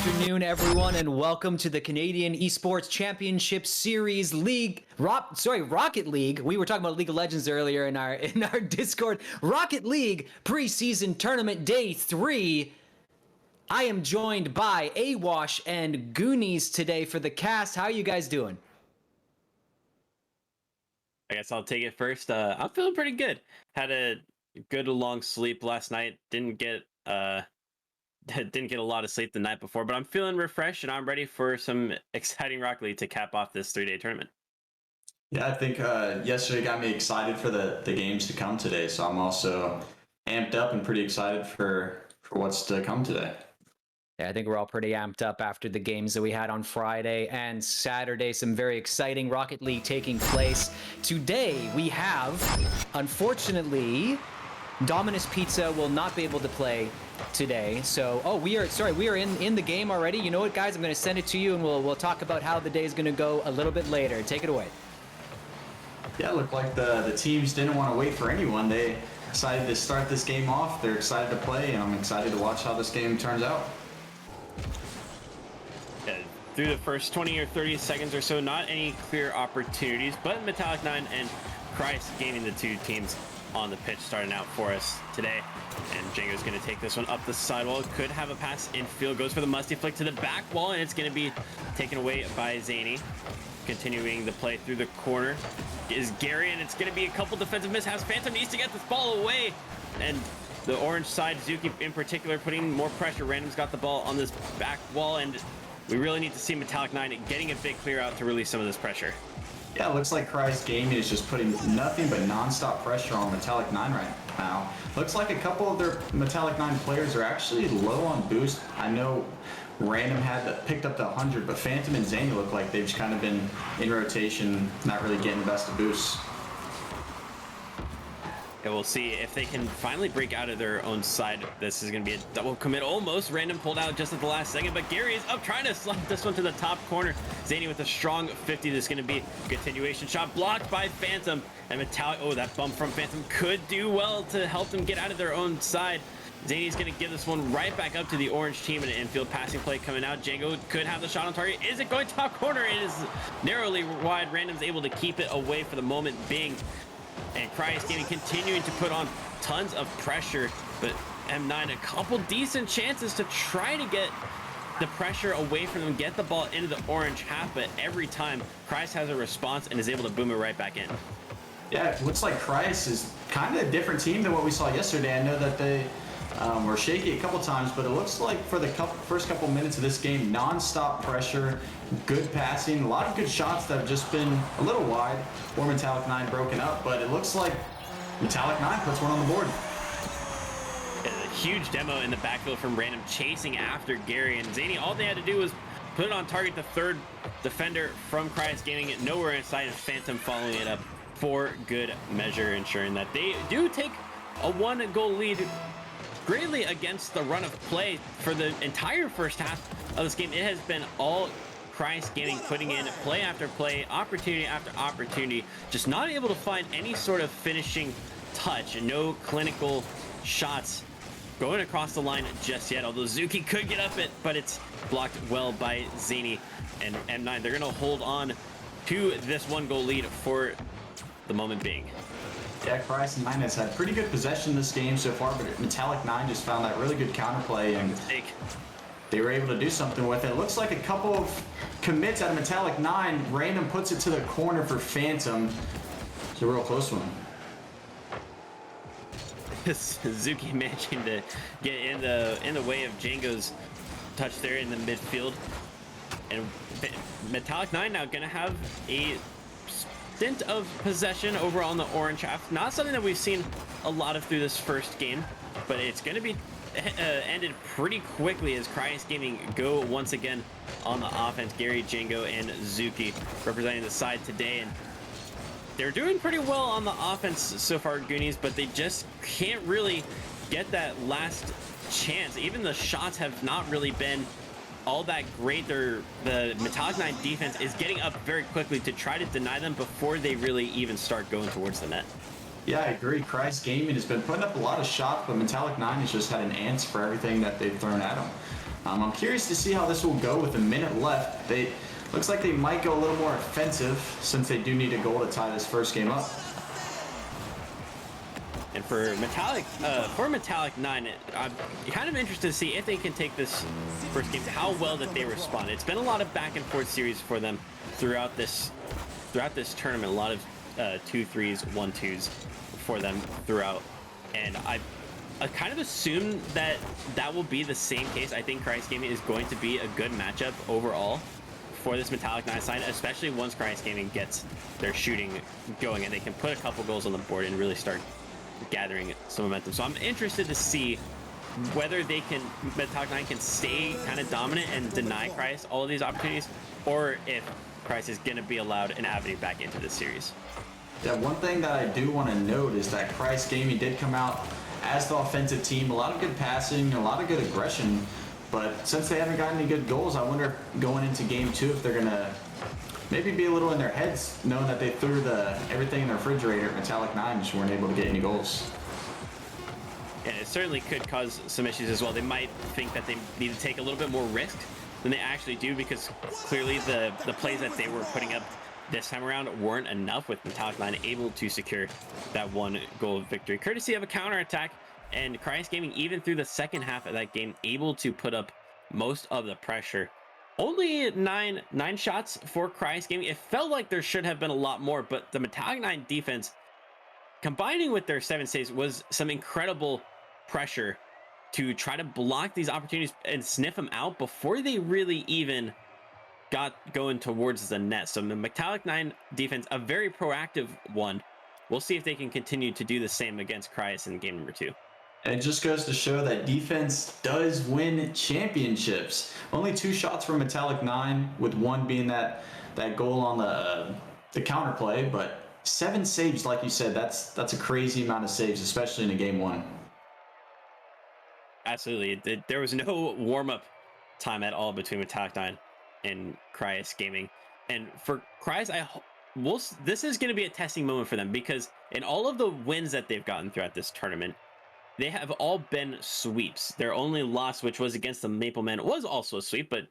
afternoon, everyone, and welcome to the Canadian Esports Championship Series Rocket League. We were talking about League of Legends earlier in our Discord. Rocket League Preseason Tournament Day 3. I am joined by Awash and Goonies today for the cast. How are you guys doing? I guess I'll take it first. I'm feeling pretty good. Had a good long sleep last night. Didn't get a lot of sleep the night before, but I'm feeling refreshed and I'm ready for some exciting Rocket League to cap off this 3-day tournament. Yeah, I think yesterday got me excited for the games to come today, so I'm also amped up and pretty excited for what's to come today. Yeah, I think we're all pretty amped up after the games that we had on Friday and Saturday. Some very exciting Rocket League taking place. Today we have, unfortunately, Dominus Pizza will not be able to play today. So, we are in the game already. You know what, guys? I'm going to send it to you and we'll talk about how the day is going to go a little bit later. Take it away. Yeah, it looked like the teams didn't want to wait for anyone. They decided to start this game off. They're excited to play, and I'm excited to watch how this game turns out. Through the first 20 or 30 seconds or so, not any clear opportunities, but Metallic 9 and Christ gaining the two teams on the pitch starting out for us today. And Django's going to take this one up the sidewall. Could have a pass infield. Goes for the musty flick to the back wall, and it's going to be taken away by Zany. Continuing the play through the corner is Gary, and it's going to be a couple defensive mishaps. Phantom needs to get this ball away, and the orange side, Zuki in particular, putting more pressure. Random's got the ball on this back wall, and we really need to see Metallic 9 getting a big clear out to release some of this pressure. Yeah, it looks like Christ Gaming is just putting nothing but non-stop pressure on Metallic 9 right now. Looks like a couple of their Metallic 9 players are actually low on boost. I know Random picked up the 100, but Phantom and Zany look like they've just kind of been in rotation, not really getting the best of boosts. Yeah, we'll see if they can finally break out of their own side. This is going to be a double commit almost. Random pulled out just at the last second, but Gary is up trying to slide this one to the top corner. Zany with a strong 50. This is going to be a continuation shot blocked by Phantom. And Metallic, that bump from Phantom could do well to help them get out of their own side. Zany's going to give this one right back up to the orange team, and an infield passing play coming out. Django could have the shot on target. Is it going top corner? It is narrowly wide. Random's able to keep it away for the moment being. And Christ Gaming continuing to put on tons of pressure, but M9 a couple decent chances to try to get the pressure away from them, get the ball into the orange half, but every time Christ has a response and is able to boom it right back in. Yeah, it looks like Christ is kind of a different team than what we saw yesterday. I know that they were shaky a couple times, but it looks like for the first couple minutes of this game, non-stop pressure, good passing, a lot of good shots that have just been a little wide, or Metallic 9 broken up, but it looks like Metallic 9 puts one on the board. A huge demo in the backfield from Random chasing after Gary, and Zany, all they had to do was put it on target. The third defender from Cryos Gaming, nowhere in sight, and Phantom following it up for good measure, ensuring that they do take a 1-goal lead greatly against the run of play for the entire first half of this game. It has been all Christ Gaming putting in play after play, opportunity after opportunity, just not able to find any sort of finishing touch and no clinical shots going across the line just yet, although Zuki could get up it, but it's blocked well by Zany and M9. They're going to hold on to this 1-goal lead for the moment being. Yeah, Christ 9 has had pretty good possession this game so far, but Metallic 9 just found that really good counterplay, and they were able to do something with it. It looks like a couple of commits out of Metallic 9. Random puts it to the corner for Phantom. It's a real close one. Zuki managing to get in the way of Django's touch there in the midfield, and Metallic 9 now gonna have a stint of possession over on the orange half. Not something that we've seen a lot of through this first game, but it's going to be ended pretty quickly as Cryos Gaming go once again on the offense. Gary, Django, and Zuki representing the side today, and they're doing pretty well on the offense so far, Goonies, but they just can't really get that last chance. Even the shots have not really been all that great. The Metallic 9 defense is getting up very quickly to try to deny them before they really even start going towards the net. Yeah, I agree. Christ Gaming has been putting up a lot of shots, but Metallic 9 has just had an answer for everything that they've thrown at them. I'm curious to see how this will go with a minute left. Looks like they might go a little more offensive since they do need a goal to tie this first game up. And for Metallic 9, I'm kind of interested to see if they can take this first game, how well that they respond. It's been a lot of back and forth series for them throughout this tournament. A lot of 2-3s, 1-2s for them throughout. And I kind of assume that will be the same case. I think Christ Gaming is going to be a good matchup overall for this Metallic 9 side, especially once Christ Gaming gets their shooting going and they can put a couple goals on the board and really start gathering some momentum. So I'm interested to see whether Metallic 9 can stay kind of dominant and deny Christ all of these opportunities, or if Christ is going to be allowed an avenue back into this series. Yeah, one thing that I do want to note is that Christ Gaming did come out as the offensive team. A lot of good passing, a lot of good aggression. But since they haven't gotten any good goals, I wonder going into game 2 if they're going to maybe be a little in their heads, knowing that they threw everything in the refrigerator at Metallic 9, just weren't able to get any goals. And it certainly could cause some issues as well. They might think that they need to take a little bit more risk than they actually do, because clearly the plays that they were putting up this time around weren't enough, with Metallic 9 able to secure that 1 goal victory, courtesy of a counterattack. And Christ Gaming, even through the second half of that game, able to put up most of the pressure. Only nine shots for Christ Gaming. It felt like there should have been a lot more, but the Metallic 9 defense, combining with their 7 saves, was some incredible pressure to try to block these opportunities and sniff them out before they really even got going towards the net. So the Metallic 9 defense, a very proactive one. We'll see if they can continue to do the same against Cryas in game number 2. And it just goes to show that defense does win championships. Only 2 shots from Metallic 9, with 1 being that goal on the counterplay, but 7 saves, like you said, that's a crazy amount of saves, especially in a game 1. Absolutely. There was no warm-up time at all between Metallic 9 and Cryas Gaming. And for Cryas, this is going to be a testing moment for them, because in all of the wins that they've gotten throughout this tournament, they have all been sweeps. Their only loss, which was against the Maple Man, was also a sweep, but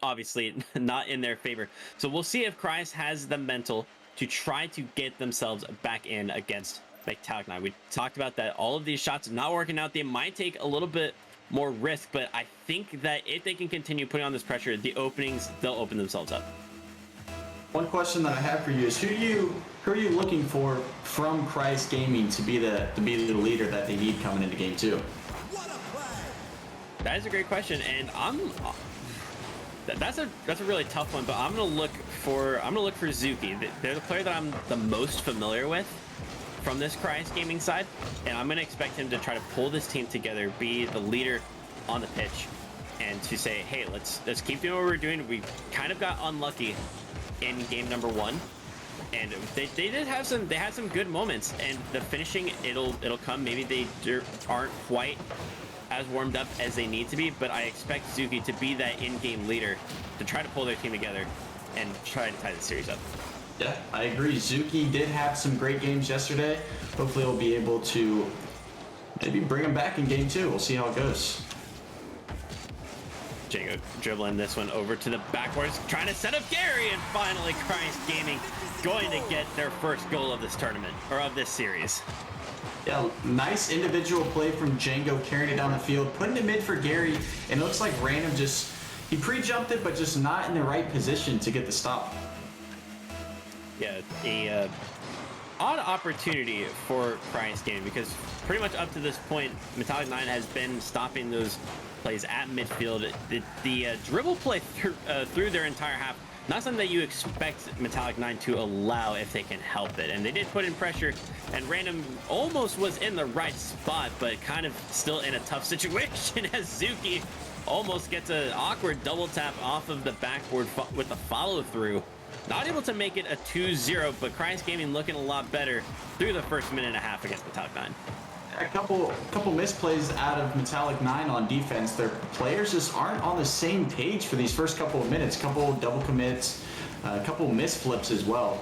obviously not in their favor. So we'll see if Cryas has the mental to try to get themselves back in against Metallic 9. We talked about that all of these shots not working out. They might take a little bit more risk, but I think that if they can continue putting on this pressure, the openings, they'll open themselves up. One question that I have for you is, who are you looking for from Christ Gaming to be the leader that they need coming into game 2? That is a great question, and that's a really tough one. But I'm gonna look for Zuki. They're the player that I'm the most familiar with from this Christ Gaming side, and I'm gonna expect him to try to pull this team together, be the leader on the pitch, and to say, hey, let's keep doing what we're doing. We kind of got unlucky in game number 1, and they had some good moments, and the finishing, it'll come. Maybe they aren't quite as warmed up as they need to be, but I expect Zuki to be that in-game leader to try to pull their team together and try to tie the series up. Yeah, I agree. Zuki did have some great games yesterday. Hopefully he'll be able to maybe bring him back in game 2. We'll see how it goes. Django dribbling this one over to the backwards, trying to set up Gary, and finally Christ Gaming going to get their first goal of this tournament, or of this series. Yeah, nice individual play from Django, carrying it down the field, putting it mid for Gary, and it looks like Random he pre-jumped it, but just not in the right position to get the stop. Yeah, a odd opportunity for Christ Gaming, because pretty much up to this point, Metallic 9 has been stopping those plays at midfield. The dribble play through their entire half, not something that you expect Metallic 9 to allow if they can help it. And they did put in pressure, and Random almost was in the right spot, but kind of still in a tough situation as Zuki almost gets an awkward double tap off of the backboard with the follow through. Not able to make it a 2-0, but Christ Gaming looking a lot better through the first minute and a half against Metallic 9. A couple misplays out of Metallic 9 on defense. Their players just aren't on the same page for these first couple of minutes. Couple double commits, a couple misflips as well.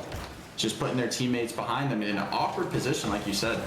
Just putting their teammates behind them in an awkward position, like you said.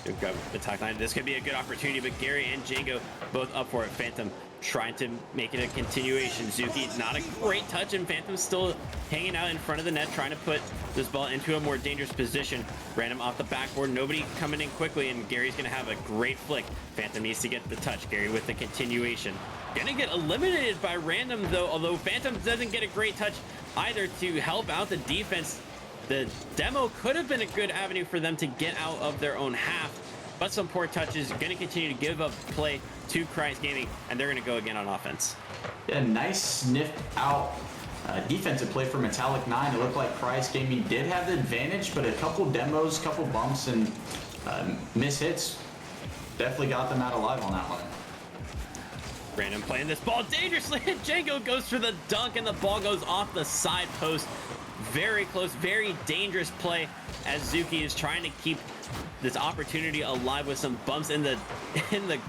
We've got the Talk 9. This could be a good opportunity, but Gary and Django both up for it. Phantom trying to make it a continuation. Zuki, not a great touch, and Phantom's still hanging out in front of the net, trying to put this ball into a more dangerous position. Random off the backboard, nobody coming in quickly, and Gary's going to have a great flick. Phantom needs to get the touch. Gary with the continuation. Gonna get eliminated by Random, though, although Phantom doesn't get a great touch either to help out the defense. The demo could have been a good avenue for them to get out of their own half, but some poor touches. Going to continue to give up play to Christ Gaming, and they're going to go again on offense. Yeah, nice sniffed out defensive play for Metallic 9. It looked like Christ Gaming did have the advantage, but a couple demos, couple bumps, and miss hits definitely got them out alive on that one. Random playing this ball dangerously. Django goes for the dunk, and the ball goes off the side post. Very close, very dangerous play as Zuki is trying to keep this opportunity alive with some bumps in the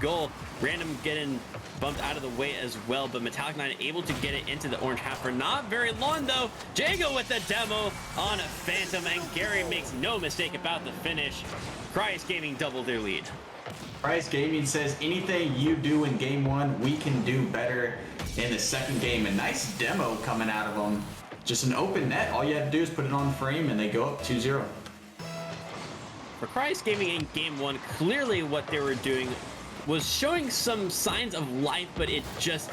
goal. Random getting bumped out of the way as well, but Metallic 9 able to get it into the orange half for not very long, though. Django with the demo on Phantom, and Gary makes no mistake about the finish. Christ Gaming doubled their lead. Christ Gaming says, anything you do in game one, we can do better in the second game. A nice demo coming out of them. Just an open net. All you have to do is put it on frame, and they go up 2-0. For Christ Gaming in game one, clearly what they were doing was showing some signs of life, but it just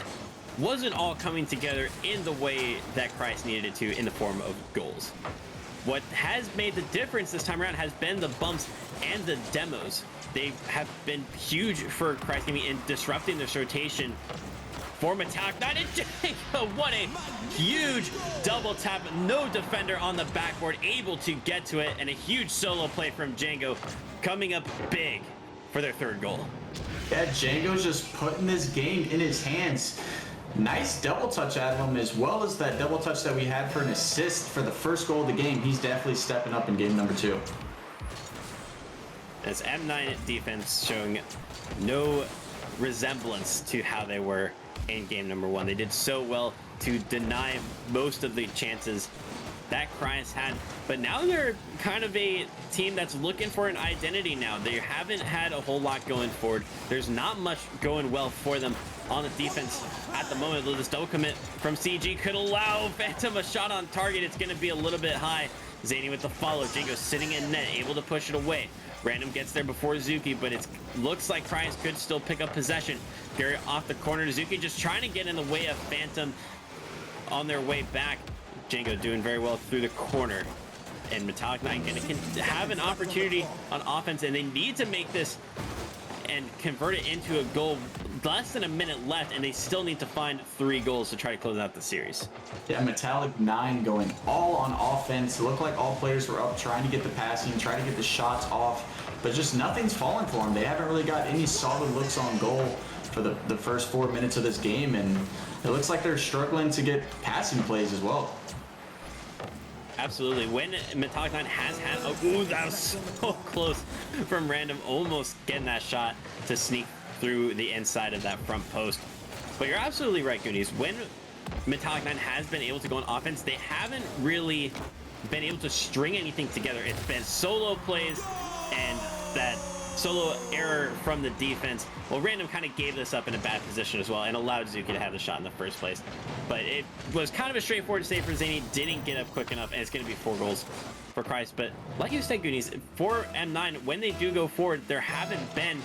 wasn't all coming together in the way that Christ needed it to in the form of goals. What has made the difference this time around has been the bumps and the demos. They have been huge for Christ Gaming in disrupting this rotation. For Metallic 9, and Django, what a huge double tap. No defender on the backboard able to get to it, and a huge solo play from Django coming up big for their third goal. Yeah, Django's just putting this game in his hands. Nice double touch out of him, as well as that double touch that we had for an assist for the first goal of the game. He's definitely stepping up in game number 2. As M9 defense showing no resemblance to how they were in game number 1. They did so well to deny most of the chances that Christ had, but now they're kind of a team that's looking for an identity now. They haven't had a whole lot going forward. There's not much going well for them on the defense at the moment. Though this double commit from CG could allow Phantom a shot on target. It's going to be a little bit high. Zany with the follow. Django sitting in net, able to push it away. Random gets there before Zuki, but it looks like Christ could still pick up possession. Gary off the corner. Zuki just trying to get in the way of Phantom on their way back. Django doing very well through the corner. And Metallic 9 going to have an opportunity on offense, and they need to make this and convert it into a goal. Less than a minute left, and they still need to find 3 goals to try to close out the series. Yeah, Metallic 9 going all on offense. It looked like all players were up trying to get the passing, trying to get the shots off, but just nothing's falling for them. They haven't really got any solid looks on goal for the first 4 minutes of this game, and it looks like they're struggling to get passing plays as well. Absolutely. When Metallic 9 has had that was so close from Random, almost getting that shot to sneak through the inside of that front post. But you're absolutely right, Goonies. When Metallic 9 has been able to go on offense, they haven't really been able to string anything together. It's been solo plays and that solo error from the defense. Well, Random kind of gave this up in a bad position as well and allowed Zuki to have the shot in the first place. But it was kind of a straightforward save for Zany. Didn't get up quick enough, and it's going to be 4 goals for Christ. But like you said, Goonies, for M9, when they do go forward, there haven't been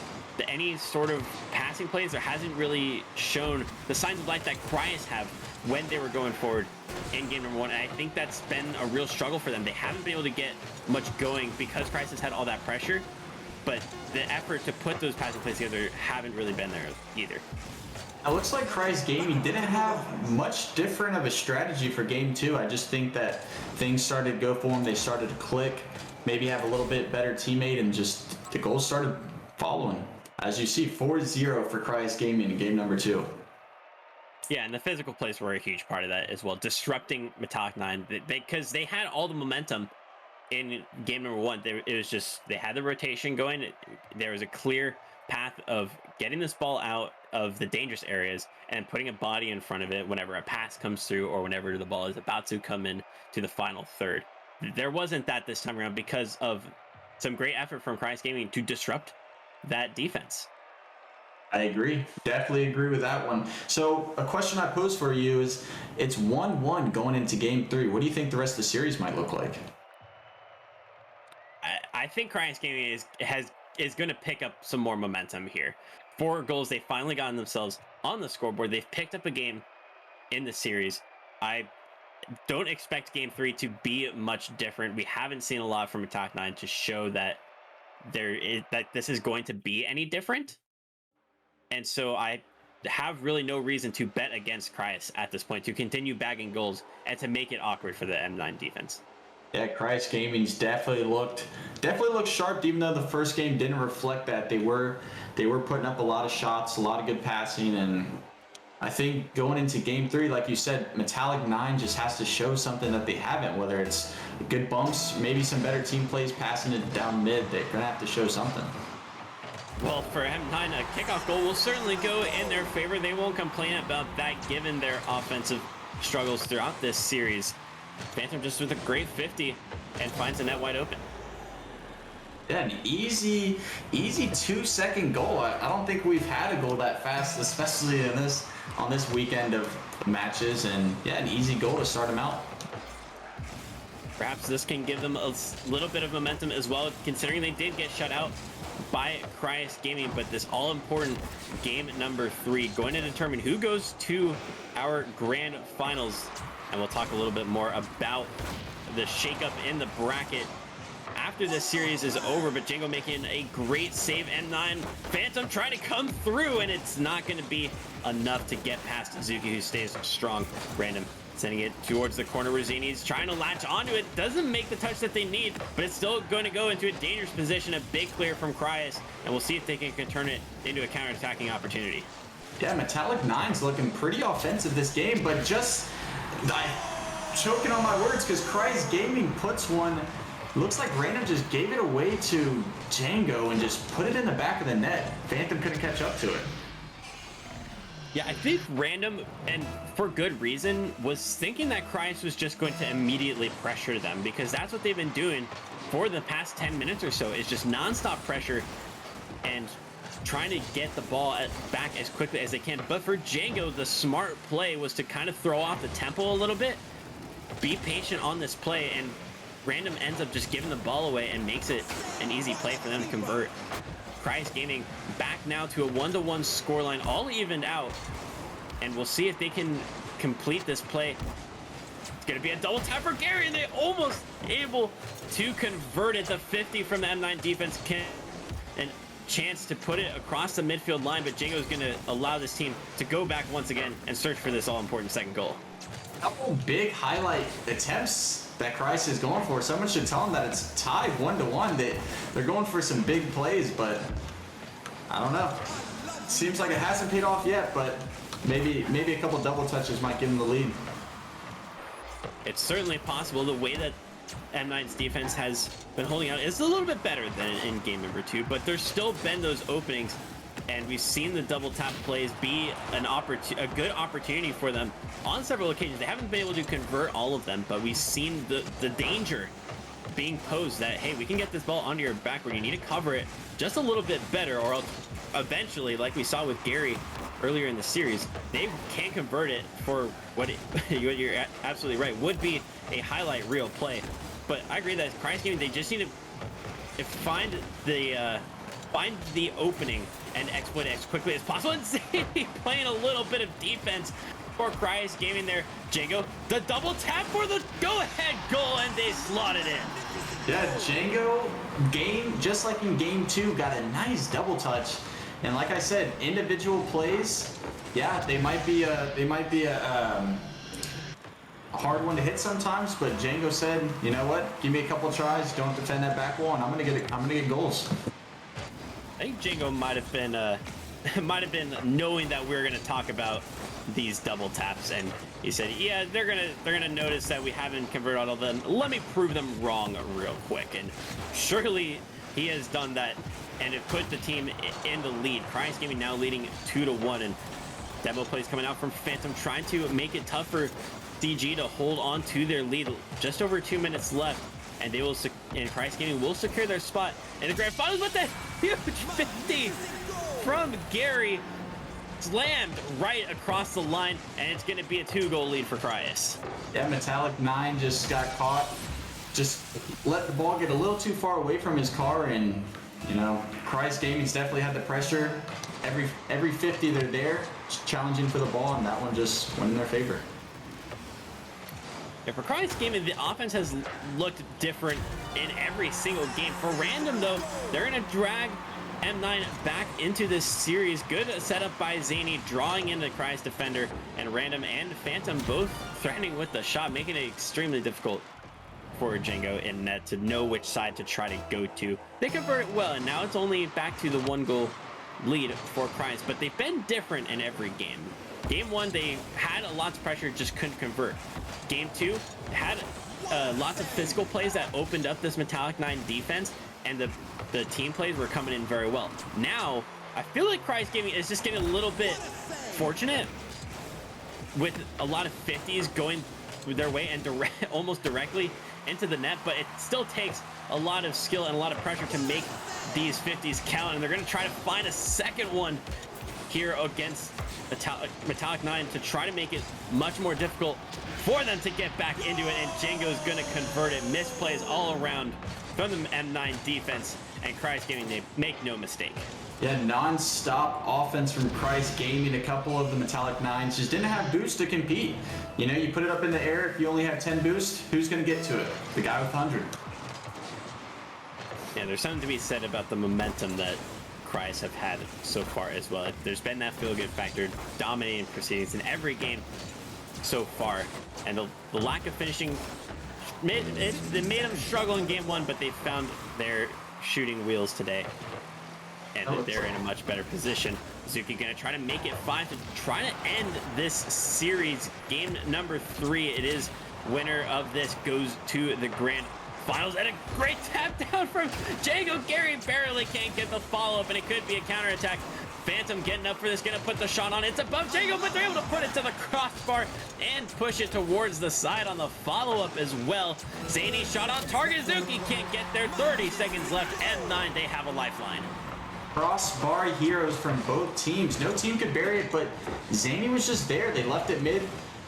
any sort of passing plays. There hasn't really shown the signs of life that Christ have when they were going forward in game number 1. And I think that's been a real struggle for them. They haven't been able to get much going because Christ has had all that pressure. But the effort to put those passing plays together haven't really been there either. It looks like Christ Gaming didn't have much different of a strategy for game 2. I just think that things started to go for them. They started to click, maybe have a little bit better teammate, and just the goals started following. As you see, 4-0 for Christ Gaming in game number 2. Yeah, and the physical plays were a huge part of that as well, disrupting Metallic 9 because they had all the momentum in game number 1. It was just, they had the rotation going. There was a clear path of getting this ball out of the dangerous areas and putting a body in front of it whenever a pass comes through or whenever the ball is about to come in to the final third. There wasn't that this time around because of some great effort from Christ Gaming to disrupt that defense. I agree. Definitely agree with that one. So a question I pose for you is, it's 1-1 going into game 3. What do you think the rest of the series might look like? I think Christ Gaming is going to pick up some more momentum here. 4 goals they finally gotten themselves on the scoreboard. They've picked up a game in the series. I don't expect game 3 to be much different. We haven't seen a lot from Attack 9 to show that this is going to be any different. And so I have really no reason to bet against Christ at this point, to continue bagging goals and to make it awkward for the M9 defense. Yeah, Christ Gaming's definitely looked sharp, even though the first game didn't reflect that. They were putting up a lot of shots, a lot of good passing, and I think going into game 3, like you said, Metallic 9 just has to show something that they haven't, whether it's good bumps, maybe some better team plays, passing it down mid. They're gonna have to show something. Well, for M9, a kickoff goal will certainly go in their favor. They won't complain about that given their offensive struggles throughout this series. Phantom just with a great 50 and finds the net wide open. Yeah, an easy 2-second goal. I don't think we've had a goal that fast, especially on this weekend of matches. And yeah, an easy goal to start them out. Perhaps this can give them a little bit of momentum as well, considering they did get shut out by Christ Gaming. But this all-important game number 3 going to determine who goes to our grand finals. And we'll talk a little bit more about the shakeup in the bracket after this series is over. But Django making a great save. M9 Phantom trying to come through, and it's not going to be enough to get past Zuki, who stays strong. Random sending it towards the corner. Rosini's trying to latch onto it. Doesn't make the touch that they need, but it's still going to go into a dangerous position. A big clear from Cryas, and we'll see if they can turn it into a counter-attacking opportunity. Yeah, Metallic 9's looking pretty offensive this game, but I'm choking on my words because Christ Gaming puts one. Looks like Random just gave it away to Django and just put it in the back of the net. Phantom couldn't catch up to it. Yeah, I think Random, and for good reason, was thinking that Christ was just going to immediately pressure them, because that's what they've been doing for the past 10 minutes or so, is just nonstop pressure and trying to get the ball back as quickly as they can. But for Django, the smart play was to kind of throw off the tempo a little bit, be patient on this play, and Random ends up just giving the ball away and makes it an easy play for them to convert. Christ Gaming back now to a 1-1 scoreline, all evened out, and we'll see if they can complete this play. It's going to be a double tap for Gary, and they almost able to convert it. The 50 from the M9 defense can and chance to put it across the midfield line, but Django is going to allow this team to go back once again and search for this all-important second goal. Couple big highlight attempts that Christ is going for. Someone should tell him that it's tied 1-1. They're going for some big plays, but I don't know. Seems like it hasn't paid off yet, but maybe a couple double touches might give them the lead. It's certainly possible. The way that M9's defense has been holding out is a little bit better than in game number 2, but there's still been those openings, and we've seen the double tap plays be a good opportunity for them on several occasions. They haven't been able to convert all of them, but we've seen the danger being posed that, hey, we can get this ball onto your back where you need to cover it just a little bit better, or else eventually, like we saw with Gary earlier in the series, they can't convert it for what you're absolutely right, would be a highlight reel play. But I agree that Christ Gaming, they just need to find the opening and exploit it as quickly as possible. And playing a little bit of defense for Christ Gaming there. Django, the double tap for the go-ahead goal, and they slot it in. Yeah, Django, just like in game 2, got a nice double touch. And like I said, individual plays, yeah, they might be a hard one to hit sometimes, but Django said, you know what? Give me a couple tries, don't defend that back wall, and I'm gonna get goals. I think Django might have been knowing that we were gonna talk about these double taps, and he said, yeah, they're gonna notice that we haven't converted all of them. Let me prove them wrong real quick. And surely he has done that, and it put the team in the lead. Christ Gaming now leading 2-1, and demo plays coming out from Phantom, trying to make it tough for CG to hold on to their lead. Just over 2 minutes left, and and Christ Gaming will secure their spot in the grand finals with a huge 50 from Gary, slammed right across the line, and it's going to be a 2-goal lead for Cryus. Yeah, Metallic 9 just got caught, just let the ball get a little too far away from his car, and Christ Gaming's definitely had the pressure. Every 50 they're there, challenging for the ball, and that one just went in their favor. Yeah, for Christ Gaming, the offense has looked different in every single game. For Random, though, they're going to drag M9 back into this series. Good setup by Zany, drawing in the Christ defender, and Random and Phantom both threatening with the shot, making it extremely difficult for Django in net to know which side to try to go to. They convert it well, and now it's only back to the 1-goal lead for Christ, but they've been different in every game. Game 1, they had lots of pressure, just couldn't convert. Game 2, had lots of physical plays that opened up this Metallic 9 defense, and the team plays were coming in very well. Now, I feel like Christ Gaming is just getting a little bit fortunate with a lot of 50s going their way and almost directly into the net, but it still takes a lot of skill and a lot of pressure to make these 50s count, and they're going to try to find a second one here against Metallic 9 to try to make it much more difficult for them to get back into it, and Django's going to convert it. Misplays all around from the M9 defense, and Christ Gaming, they make no mistake. Yeah, non-stop offense from Christ Gaming. A couple of the Metallic 9s just didn't have boost to compete. You put it up in the air, if you only have 10 boost, who's going to get to it? The guy with 100. Yeah, there's something to be said about the momentum that Cryus have had so far as well. There's been that feel-good factor, dominating proceedings in every game so far, and the lack of finishing made them struggle in game 1, but they found their shooting wheels today, and they're in a much better position. Zuki gonna try to make it 5 to try to end this series. Game number 3, it is winner of this goes to the grand finals, and a great tap down from Django. Gary barely can't get the follow-up, and it could be a counterattack. Phantom getting up for this, gonna put the shot on. It's above Django, but they're able to put it to the crossbar and push it towards the side on the follow-up as well. Zany shot on target. Zuki can't get there. 30 seconds left. M9, they have a lifeline. Crossbar heroes from both teams. No team could bury it, but Zany was just there. They left it mid.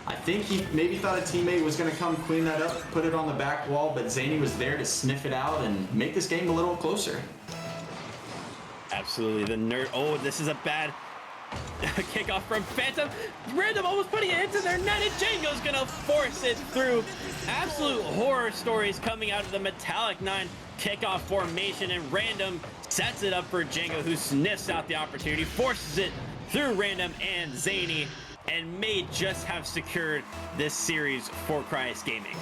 I think he maybe thought a teammate was going to come clean that up, put it on the back wall, but Zany was there to sniff it out and make this game a little closer. Absolutely, the nerd. Oh, this is a bad kickoff from Phantom. Random almost putting it into their net, and Django's going to force it through. Absolute horror stories coming out of the Metallic 9 kickoff formation, and Random sets it up for Django, who sniffs out the opportunity, forces it through Random and Zany, and may just have secured this series for Cryus Gaming.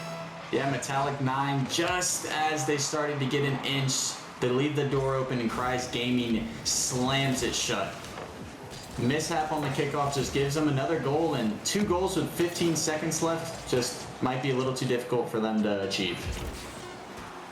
Yeah, Metallic 9, just as they started to get an inch, they leave the door open and Cryus Gaming slams it shut. Mishap on the kickoff just gives them another goal, and 2 goals with 15 seconds left just might be a little too difficult for them to achieve.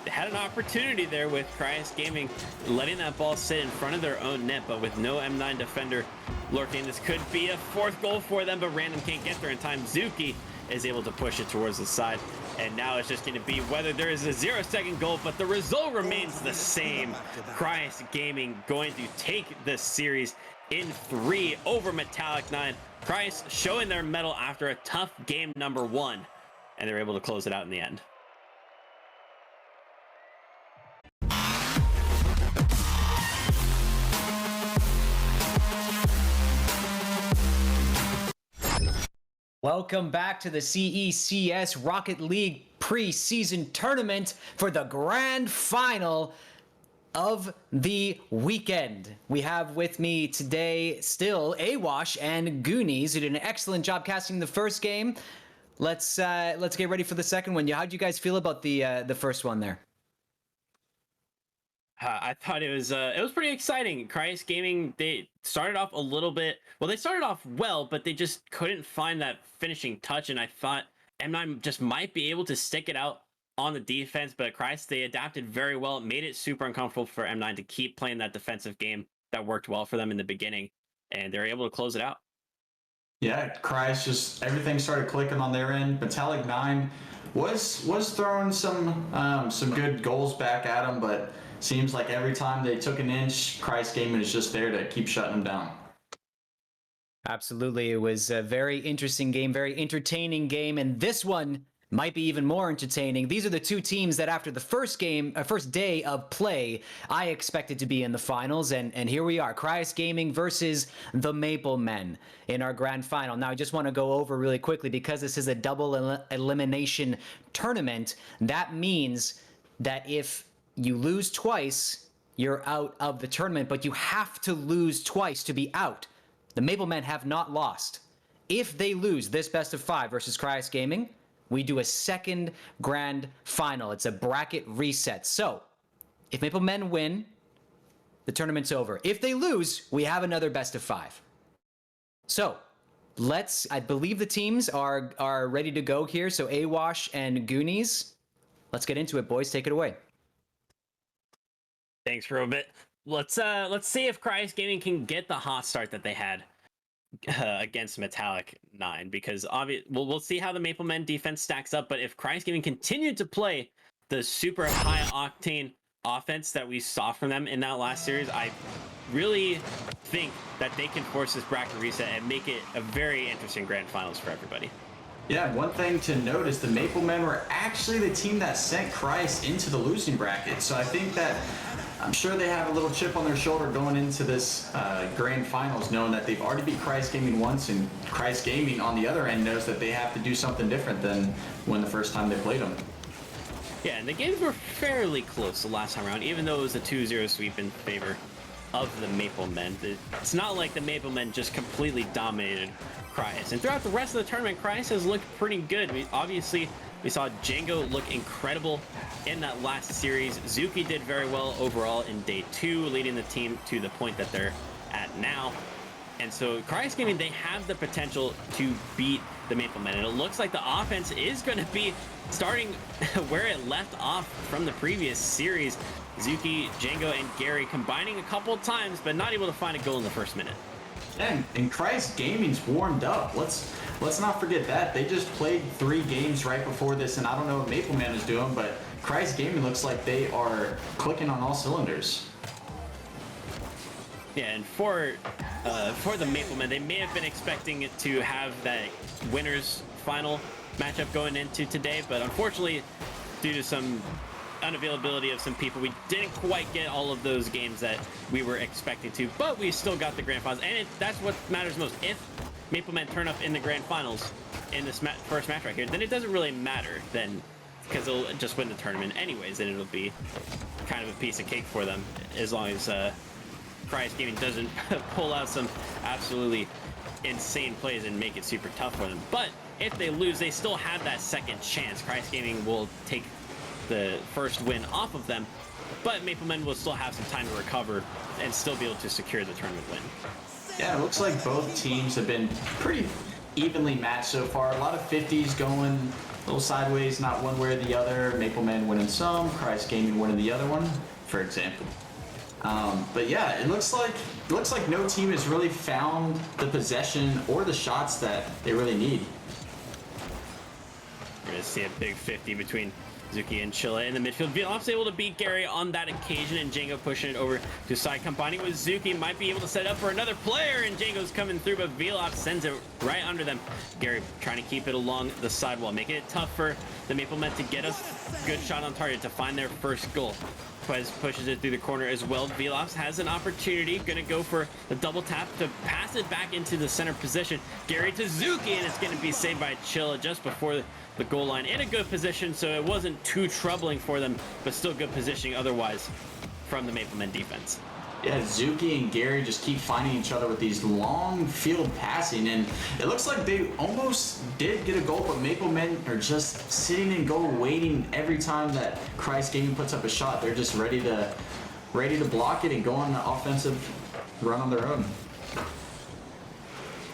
They had an opportunity there with Cryus Gaming letting that ball sit in front of their own net, but with no M9 defender lurking, this could be a 4th goal for them, but Random can't get there in time. Zuki is able to push it towards the side, and now it's just going to be whether there is a 0-second goal, but the result remains the same. Cryus Gaming going to take this series in 3 over Metallic 9. Cryus showing their mettle after a tough game number 1, and they're able to close it out in the end. Welcome back to the CECS Rocket League preseason tournament for the grand final of the weekend. We have with me today still Awash and Goonies, who did an excellent job casting the first game. Let's get ready for the second one. How did you guys feel about the first one there? I thought it was pretty exciting. Cryus Gaming, they started off a little bit, well, they started off well, but they just couldn't find that finishing touch, and I thought M9 just might be able to stick it out on the defense, but Cryus, they adapted very well. It made it super uncomfortable for M9 to keep playing that defensive game that worked well for them in the beginning, and they're able to close it out. Yeah, Cryus just, everything started clicking on their end. Metallic 9 was throwing some good goals back at him, but seems like every time they took an inch, Christ Gaming is just there to keep shutting them down. Absolutely. It was a very interesting game, very entertaining game, and this one might be even more entertaining. These are the two teams that after the first day of play, I expected to be in the finals, and here we are, Cryos Gaming versus the Maple Men in our grand final. Now, I just want to go over really quickly, because this is a double elimination tournament, that means that if you lose twice, you're out of the tournament, but you have to lose twice to be out. The Maple Men have not lost. If they lose this best of 5 versus Cryos Gaming, we do a second grand final. It's a bracket reset. So, if Maple Men win, the tournament's over. If they lose, we have another best of 5. So, I believe the teams are ready to go here. So, Awash and Goonies, let's get into it, boys. Take it away. Thanks, Robit. Let's see if Cryos Gaming can get the hot start that they had against Metallic 9, because we'll see how the Maple Men defense stacks up. But if Cryos Gaming continued to play the super high octane offense that we saw from them in that last series, I really think that they can force this bracket reset and make it a very interesting grand finals for everybody. Yeah, one thing to note is the Maple Men were actually the team that sent Cryos into the losing bracket. So I think that I'm sure they have a little chip on their shoulder going into this grand finals, knowing that they've already beat Cryos Gaming once, and Cryos Gaming on the other end knows that they have to do something different than when the first time they played them. Yeah, and the games were fairly close the last time around, even though it was a 2-0 sweep in favor of the Maple Men. It's not like the Maple Men just completely dominated Cryos. And throughout the rest of the tournament, Cryos has looked pretty good. We saw Django look incredible in that last series. Zuki did very well overall in day 2, leading the team to the point that they're at now. And so Cryos Gaming, they have the potential to beat the Maple Men. And it looks like the offense is going to be starting where it left off from the previous series. Zuki, Django, and Gary combining a couple of times, but not able to find a goal in the first minute. And Cryos Gaming's warmed up. Let's not forget that. They just played 3 games right before this, and I don't know what Maple Man is doing, but Cryos Gaming looks like they are clicking on all cylinders. Yeah, and for the Maple Men, they may have been expecting it to have that winners final matchup going into today, but unfortunately, due to some unavailability of some people, we didn't quite get all of those games that we were expecting to, but we still got the grand finals, and that's what matters most. If Maple Men turn up in the grand finals in this first match right here, then it doesn't really matter then, because they'll just win the tournament anyways, and it'll be kind of a piece of cake for them, as long as Cryos Gaming doesn't pull out some absolutely insane plays and make it super tough for them. But if they lose, they still have that second chance. Cryos Gaming will take the first win off of them, but Maple Men will still have some time to recover and still be able to secure the tournament win. Yeah, it looks like both teams have been pretty evenly matched so far. A lot of 50s going a little sideways, not one way or the other. Maple Men winning some, Cryos Gaming winning the other one, for example. But yeah, it looks like no team has really found the possession or the shots that they really need. We're gonna see a big 50 between Zuki and Chilla in the midfield. Velops able to beat Gary on that occasion, and Django pushing it over to side, combining with Zuki. Might be able to set up for another player, and Django's coming through, but Velops sends it right under them. Gary trying to keep it along the sidewall, making it tough for the Maple Men to get us good shot on target to find their first goal. Quez pushes it through the corner as well. Velops has an opportunity, gonna go for the double tap to pass it back into the center position. Gary to Zuki, and it's gonna be saved by Chilla just before the goal line, in a good position, so it wasn't too troubling for them, but still good positioning otherwise from the Maple Men defense. Yeah, Zuki and Gary just keep finding each other with these long field passing, and it looks like they almost did get a goal, but Maple Men are just sitting in goal waiting every time that Cryos Gaming puts up a shot. They're just ready to block it and go on the offensive run on their own.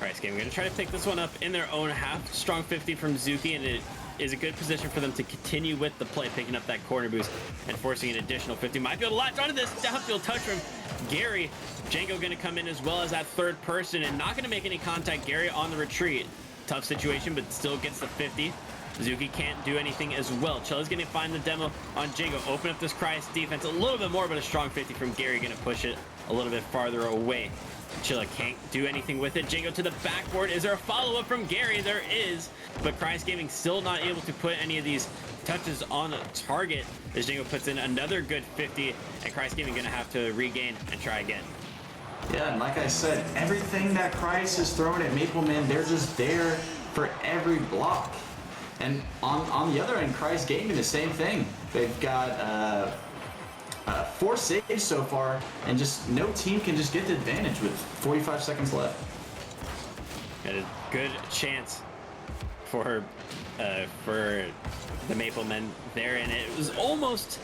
Cryos Gaming going to try to pick this one up in their own half. Strong 50 from Zuki, and it is a good position for them to continue with the play, picking up that corner boost and forcing an additional 50. Might be able to latch onto this downfield touch from Gary. Django going to come in as well as that third person and not going to make any contact. Gary on the retreat. Tough situation, but still gets the 50. Zuki can't do anything as well. Chilla's going to find the demo on Jingo. Open up this Christ defense a little bit more, but a strong 50 from Gary going to push it a little bit farther away. Chilla can't do anything with it. Jingo to the backboard. Is there a follow-up from Gary? There is, but Christ Gaming still not able to put any of these touches on target as Jingo puts in another good 50, and Christ Gaming going to have to regain and try again. Yeah, and like I said, everything that Christ is throwing at Mapleman, they're just there for every block. And on the other end, Christ Gaming, the same thing. They've got 4 saves so far, and just no team can just get the advantage with 45 seconds left. Got a good chance for the Maplemen there, and it was almost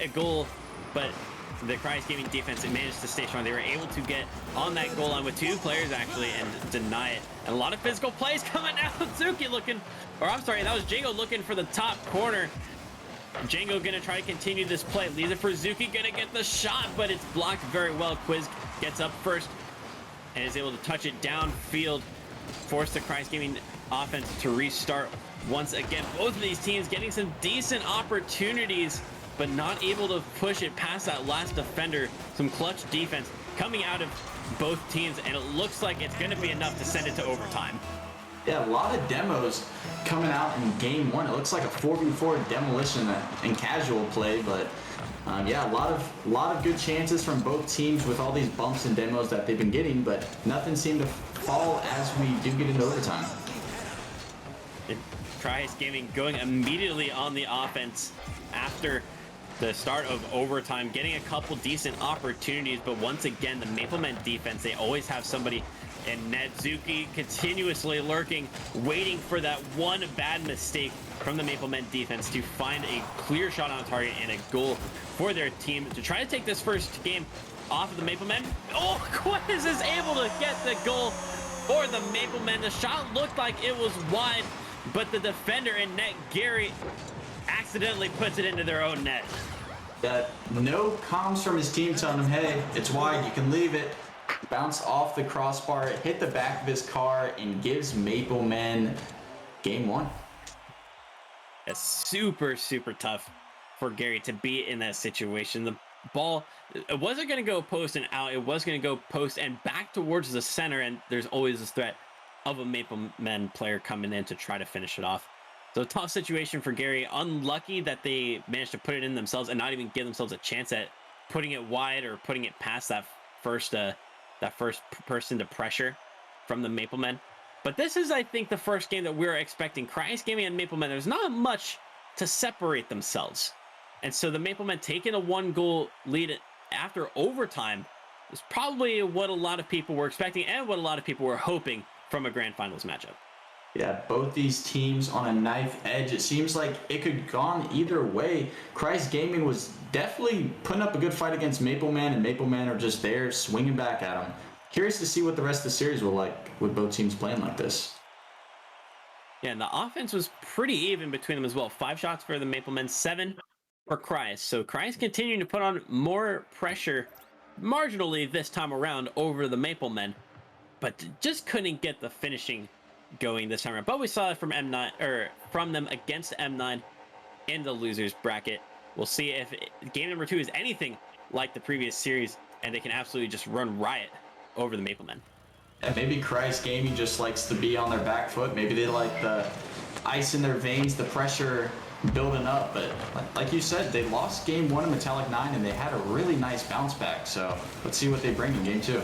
a goal, but the Christ Gaming defense managed to stay strong. They were able to get on that goal line with 2 players actually and deny it. And a lot of physical plays coming out. Zuki looking, or I'm sorry, that was Django looking for the top corner. Django gonna try to continue this play. Leaves it for Zuki, gonna get the shot, but it's blocked very well. Quiz gets up first and is able to touch it downfield, force the Christ Gaming offense to restart once again. Both of these teams getting some decent opportunities, but not able to push it past that last defender. Some clutch defense coming out of both teams, and it looks like it's going to be enough to send it to overtime. Yeah, a lot of demos coming out in game 1. It looks like a 4v4 demolition in casual play, but yeah, a lot of good chances from both teams with all these bumps and demos that they've been getting, but nothing seemed to fall as we do get into overtime. Christ Gaming going immediately on the offense after the start of overtime, getting a couple decent opportunities, but once again, the Maplemen defense, they always have somebody in net. Zuki continuously lurking, waiting for that one bad mistake from the Maplemen defense to find a clear shot on target and a goal for their team to try to take this first game off of the Maplemen. Oh, Quiz is able to get the goal for the Maplemen. The shot looked like it was wide, but the defender in net, Gary, accidentally puts it into their own net. No comms from his team telling him, hey, it's wide, you can leave it. Bounce off the crossbar, hit the back of his car, and gives Maplemen game 1. It's super, super tough for Gary to be in that situation. The ball, it wasn't going to go post and out. It was going to go post and back towards the center, and there's always this threat of a Maplemen player coming in to try to finish it off. So a tough situation for Gary. Unlucky that they managed to put it in themselves and not even give themselves a chance at putting it wide or putting it past that first person to pressure from the Maplemen. But this is, I think, the first game that we're expecting. Christ Gaming and Maplemen, there's not much to separate themselves. And so the Maplemen taking a 1-goal lead after overtime is probably what a lot of people were expecting and what a lot of people were hoping from a grand finals matchup. Yeah, both these teams on a knife edge. It seems like it could have gone either way. Christ Gaming was definitely putting up a good fight against Maplemen, and Maplemen are just there swinging back at them. Curious to see what the rest of the series will like with both teams playing like this. Yeah, and the offense was pretty even between them as well. 5 shots for the Maplemen, 7 for Christ. So Christ continuing to put on more pressure marginally this time around over the Maplemen, but just couldn't get the finishing going this time around. But we saw it from M9, or from them against M9 in the losers bracket. We'll see if game number 2 is anything like the previous series, and they can absolutely just run riot over the Maplemen. And maybe Christ Gaming just likes to be on their back foot. Maybe they like the ice in their veins, the pressure building up. But like you said, they lost game 1 in Metallic 9, and they had a really nice bounce back. So let's see what they bring in game 2.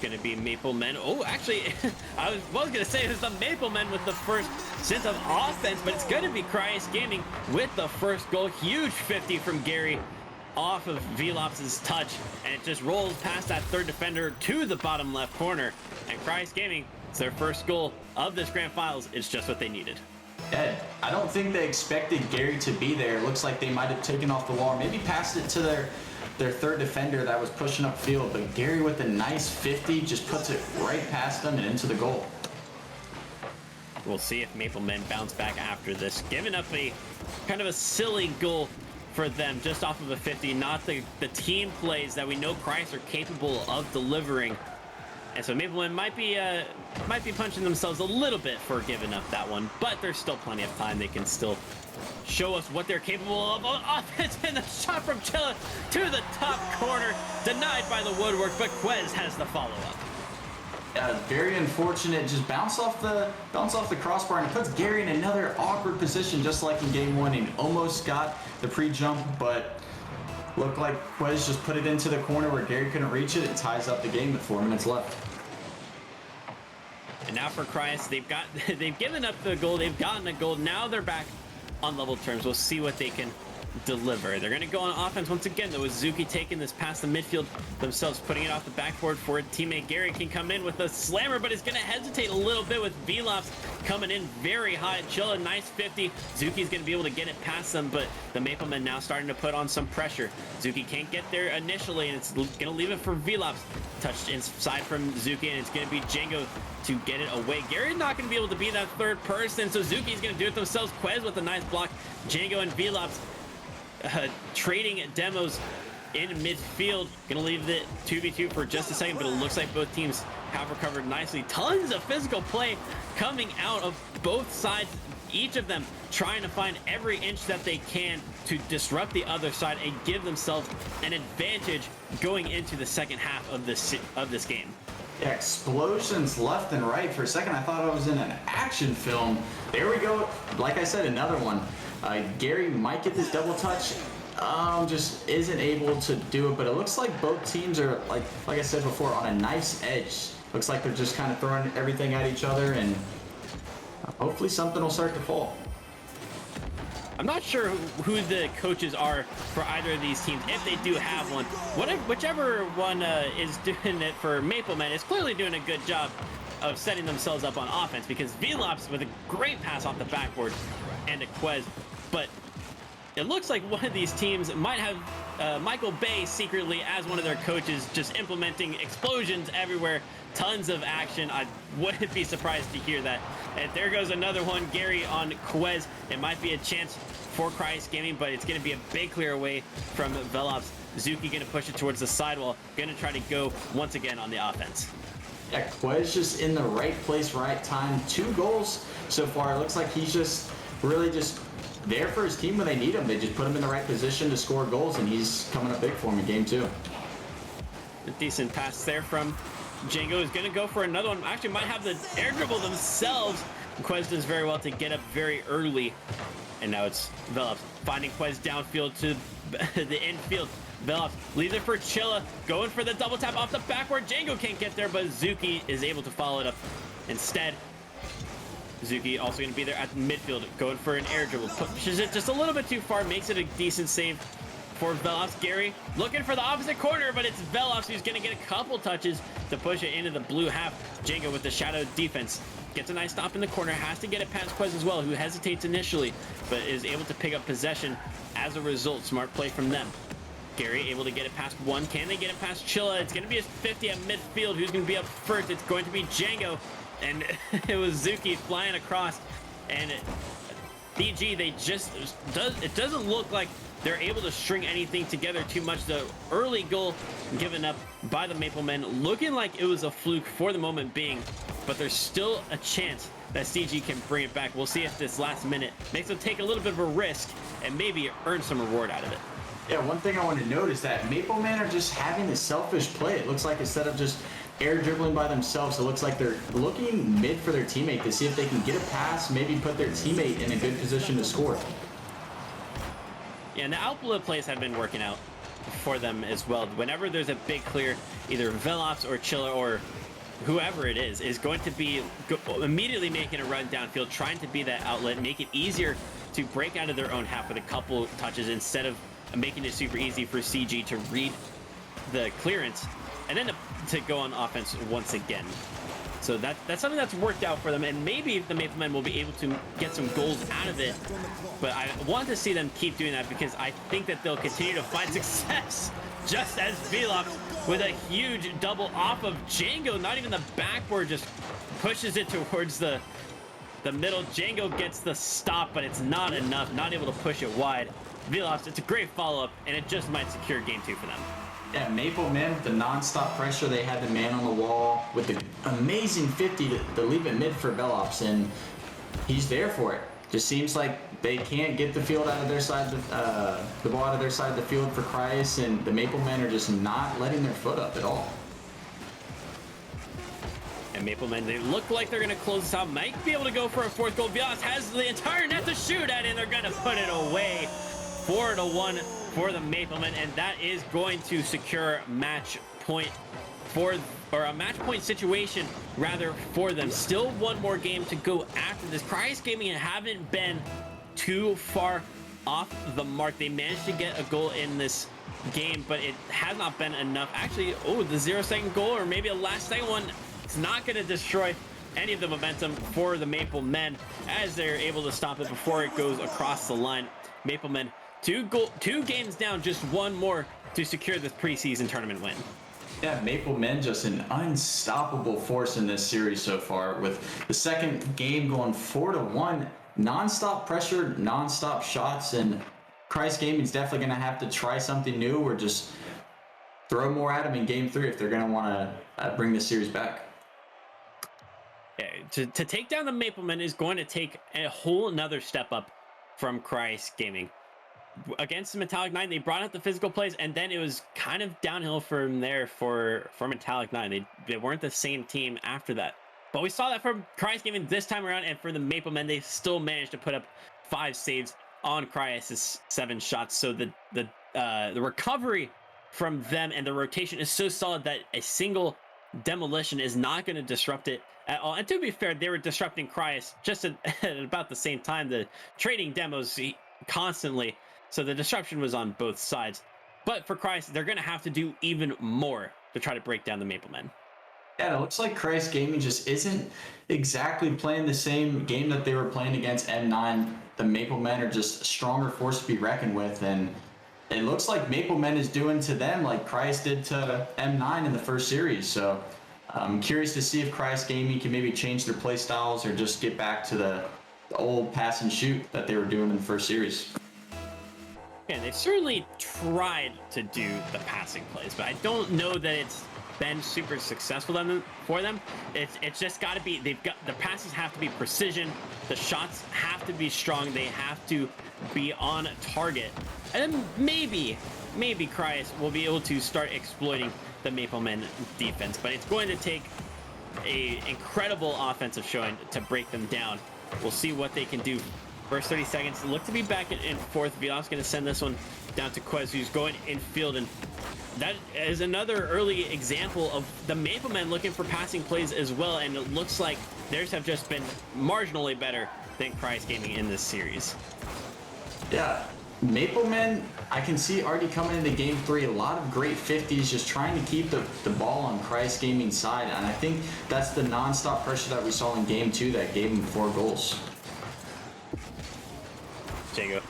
Gonna be Maplemen. Oh, actually, I was gonna say it was the Maplemen with the first sense of offense, but it's gonna be Christ Gaming with the first goal. Huge 50 from Gary off of Velops' touch, and it just rolls past that third defender to the bottom left corner. And Christ Gaming, it's their first goal of this grand finals. It's just what they needed. Ed, I don't think they expected Gary to be there. It looks like they might have taken off the wall, maybe passed it to their third defender that was pushing upfield, but Gary with a nice 50 just puts it right past them and into the goal. We'll see if Maplemen bounce back after this. Giving up a kind of a silly goal for them just off of a 50, not the team plays that we know Christ are capable of delivering. And so Mapleman might be punching themselves a little bit for giving up that one, but there's still plenty of time. They can still show us what they're capable of on offense. And the shot from Chilla to the top corner, denied by the woodwork, but Quez has the follow-up. Very unfortunate. Just bounce off the crossbar, and it puts Gary in another awkward position, just like in game one. He almost got the pre-jump, but looked like Quez just put it into the corner where Gary couldn't reach it. It ties up the game with 4 minutes left. And now for Cryas, they've given up the goal. They've gotten a goal. Now they're back on level terms. We'll see what they can deliver. They're going to go on offense once again, though, with Zuki taking this past the midfield themselves, putting it off the backboard for teammate Gary. Can come in with a slammer, but is going to hesitate a little bit with Velops coming in very high. Chilla, nice 50. Zuki's going to be able to get it past them, but the Maplemen now starting to put on some pressure. Zuki can't get there initially, and it's going to leave it for Velops. Touched inside from Zuki, and it's going to be Django to get it away. Gary's not going to be able to be that third person, so Zuki's going to do it themselves. Quez with a nice block. Django and Velops trading demos in midfield. Gonna leave it 2v2 for just a second, but it looks like both teams have recovered nicely. Tons of physical play coming out of both sides, each of them trying to find every inch that they can to disrupt the other side and give themselves an advantage going into the second half of this game. Yeah, explosions left and right. For a second, I thought I was in an action film. There we go. Like I said, another one. Gary might get this double touch. Just isn't able to do it. But it looks like both teams are, like I said before, on a nice edge. Looks like they're just kind of throwing everything at each other, and hopefully something will start to fall. I'm not sure who the coaches are for either of these teams, if they do have one. Whichever one is doing it for Maplemen is clearly doing a good job of setting themselves up on offense, because Velops with a great pass off the backboard and a Quez. But it looks like one of these teams might have Michael Bay secretly as one of their coaches, just implementing explosions everywhere. Tons of action. I wouldn't be surprised to hear that. And there goes another one. Gary on Quez. It might be a chance for Cryas Gaming, but it's going to be a big clear away from Velops. Zuki going to push it towards the sidewall. Going to try to go once again on the offense. Yeah, Quez just in the right place, right time. 2 goals so far. It looks like he's just really just there for his team when they need him. They just put him in the right position to score goals, and he's coming up big for him in game 2. A decent pass there from Django. Is going to go for another one. Actually might have the air dribble themselves. Quez does very well to get up very early. And now it's Velops finding Quez downfield to the infield. Velops leaves it for Chilla, going for the double tap off the backward. Django can't get there, but Zuki is able to follow it up instead. Zuki also going to be there at the midfield, going for an air dribble. Pushes it just a little bit too far, makes it a decent save for Velops. Gary looking for the opposite corner, but it's Velops who's going to get a couple touches to push it into the blue half. Django with the shadow defense. Gets a nice stop in the corner, has to get it past Quez as well, who hesitates initially, but is able to pick up possession as a result. Smart play from them. Gary able to get it past one. Can they get it past Chilla? It's going to be a 50 at midfield. Who's going to be up first? It's going to be Django. And it was Zuki flying across. And DG, it doesn't look like they're able to string anything together too much. The early goal given up by the Maplemen looking like it was a fluke for the moment being, but there's still a chance that CG can bring it back. We'll see if this last minute makes them take a little bit of a risk and maybe earn some reward out of it. Yeah, one thing I want to note is that Maplemen are just having this selfish play. It looks like instead of just air dribbling by themselves, it looks like they're looking mid for their teammate to see if they can get a pass, maybe put their teammate in a good position to score. Yeah, and the outlet plays have been working out for them as well. Whenever there's a big clear, either Velops or Chilla or whoever it is going to be immediately making a run downfield, trying to be that outlet, make it easier to break out of their own half with a couple touches instead of making it super easy for CG to read the clearance and then to go on offense once again. So that's something that's worked out for them, and maybe the Maplemen will be able to get some goals out of it. But I want to see them keep doing that, because I think that they'll continue to find success, just as Velops with a huge double off of Django. Not even the backboard, just pushes it towards the middle. Django gets the stop, but it's not enough, not able to push it wide. Velops, it's a great follow-up, and it just might secure game 2 for them. Yeah, Maple Men, the non-stop pressure, they had the man on the wall with the amazing 50 to leave it mid for Bellops, and he's there for it. Just seems like they can't get the field out of their side, the ball out of their side of the field for Kreis, and the Maple Men are just not letting their foot up at all. And Maple Men, they look like they're going to close this out. Might be able to go for a fourth goal. Vilas has the entire net to shoot at, and they're going to put it away. 4-1 for the Maple Men, and that is going to secure match point or a match point situation rather for them. Still one more game to go after this. Kreis Gaming haven't been too far off the mark. They managed to get a goal in this game, but it has not been enough. Actually, the 0-second goal, or maybe a last-second one, it's not going to destroy any of the momentum for the Maple Men as they're able to stop it before it goes across the line. Maple Men, two games down, just one more to secure this preseason tournament win. Yeah, Maple Men just an unstoppable force in this series so far, with the second game going 4-1, non-stop pressure, non-stop shots, and Kreis Gaming's definitely going to have to try something new or just throw more at them in game 3 if they're going to want to bring this series back. Yeah, to take down the Maple Men is going to take a whole nother step up from Kreis Gaming. Against the Metallic 9, they brought out the physical plays, and then it was kind of downhill from there for Metallic 9. They weren't the same team after that. But we saw that from Kreis Gaming this time around, and for the Maple Men, they still managed to put up 5 saves on Kreis' 7 shots. So the recovery from them and the rotation is so solid that a single demolition is not going to disrupt it at all. And to be fair, they were disrupting Kreis just at about the same time. The trading demos constantly. So the disruption was on both sides. But for Kreis, they're going to have to do even more to try to break down the Maple Men. Yeah, it looks like Kreis Gaming just isn't exactly playing the same game that they were playing against M9. The Maple Men are just a stronger force to be reckoned with, and it looks like Maple Men is doing to them like Kreis did to M9 in the first series. So I'm curious to see if Kreis Gaming can maybe change their play styles or just get back to the old pass and shoot that they were doing in the first series. Yeah, they've certainly tried to do the passing plays, but I don't know that it's been super successful for them. It's just got to be, the passes have to be precision, the shots have to be strong, they have to be on target, and then maybe Kreis will be able to start exploiting the Maple Men defense, but it's going to take a incredible offensive showing to break them down. We'll see what they can do. First 30 seconds look to be back in fourth. Vilas going to send this one down to Quez, who's going infield, and that is another early example of the Maple Men looking for passing plays as well, and it looks like theirs have just been marginally better than Kreis Gaming in this series. Yeah, Maple Men, I can see already coming into game 3, a lot of great 50s, just trying to keep the ball on Kreis Gaming's side, and I think that's the non-stop pressure that we saw in game 2 that gave them 4 goals. Jago